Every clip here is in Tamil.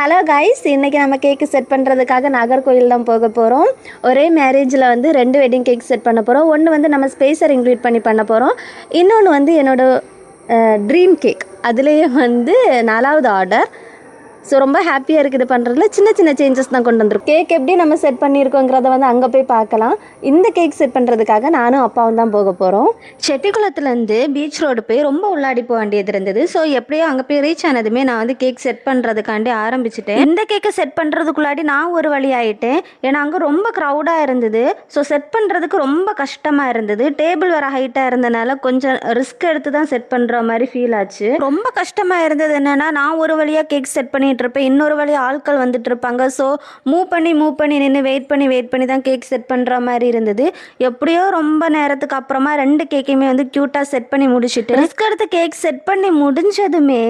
ஹலோ கைஸ், இன்றைக்கி நம்ம கேக்கு செட் பண்ணுறதுக்காக நாகர்கோயில் தான் போக போகிறோம். ஒரே மேரேஜில் வந்து 2 வெட்டிங் கேக் செட் பண்ண போகிறோம். ஒன்று வந்து நம்ம ஸ்பேஸர் இன்க்ளூட் பண்ணி பண்ண போகிறோம். இன்னொன்று வந்து என்னோடய ட்ரீம் கேக், அதுலேயே வந்து 4வது ஆர்டர். ஸோ ரொம்ப ஹாப்பியாக இருக்குது பண்ணுறதுல. சின்ன சின்ன சேஞ்சஸ் தான் கொண்டு வந்துருக்கோம். கேக் எப்படி நம்ம செட் பண்ணியிருக்கோங்கிறத வந்து அங்கே போய் பார்க்கலாம். இந்த கேக் செட் பண்ணுறதுக்காக நானும் அப்பாவும் தான் போக போகிறோம். செட்டிக்குளத்துலேருந்து பீச் ரோடு போய் ரொம்ப உள்ளாடி போக வேண்டியது இருந்தது. ஸோ எப்படியோ அங்கே போய் ரீச் ஆனதுமே நான் வந்து கேக் செட் பண்ணுறதுக்காண்டி ஆரம்பிச்சிட்டேன். இந்த கேக்கை செட் பண்ணுறதுக்குள்ளாடி நான் ஒரு வழி ஆகிட்டேன். ஏன்னா அங்கே ரொம்ப க்ரௌடாக இருந்தது. ஸோ செட் பண்ணுறதுக்கு ரொம்ப கஷ்டமாக இருந்தது. டேபிள் வர ஹைட்டாக இருந்தனால கொஞ்சம் ரிஸ்க் எடுத்து தான் செட் பண்ணுற மாதிரி ஃபீல் ஆச்சு. ரொம்ப கஷ்டமாக இருந்தது என்னென்னா, நான் ஒரு வழியாக கேக் செட் பண்ணிட்டு இருப்பேன், இன்னொரு வழி ஆட்கள் வந்துட்டு இருப்பாங்க. ஸோ மூவ் பண்ணி நின்று வெயிட் பண்ணி தான் கேக் செட் பண்ணுற மாதிரி இருந்தது. எப்படியோ ரொம்ப நேரத்துக்கு அப்புறமா 2 கேக்கையுமே வந்து க்யூட்டாக செட் பண்ணி முடிச்சுட்டு ரிஸ்க் எடுத்து கேக் செட் பண்ணி முடிஞ்சதுமே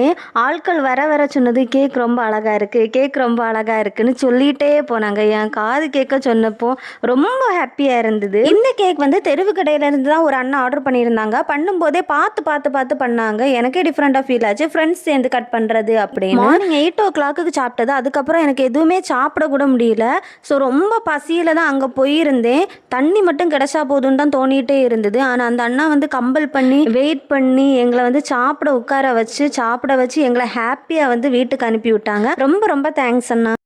ஆட்கள் வர சொன்னது, கேக் ரொம்ப அழகாக இருக்குன்னு சொல்லிகிட்டே போனாங்க. என் காது கேட்க சொன்னப்போ ரொம்ப ஹாப்பியாக இருந்தது. இந்த கேக் வந்து தெருவு கடையிலேருந்து தான் ஒரு அண்ணா ஆர்டர் பண்ணியிருந்தாங்க. பண்ணும்போதே பார்த்து பண்ணாங்க. எனக்கே டிஃப்ரெண்ட்டாக ஃபீல் ஆச்சு. ஃப்ரெண்ட்ஸ் சேர்ந்து கட் பண்ணுறது அப்படின்னு. மார்னிங் 8 o'clock சாப்பிட்டது. அதுக்கப்புறம் எனக்கு எதுவுமே சாப்பிட கூட முடியல. ஸோ ரொம்ப பசியில் தான் அங்கே போயிருந்தேன். தண்ணி மட்டும் கிடைச்சா போதுன்னு தான் தோணிகிட்டே இருந்தது. ஆனால் அந்த அண்ணா வந்து கம்பல் பண்ணி வெயிட் பண்ணி எங்களை வந்து சாப்பிட வச்சு எங்களை ஹாப்பியாக வந்து வீட்டுக்கு அனுப்பி விட்டாங்க. ரொம்ப தேங்க்ஸ் அண்ணா.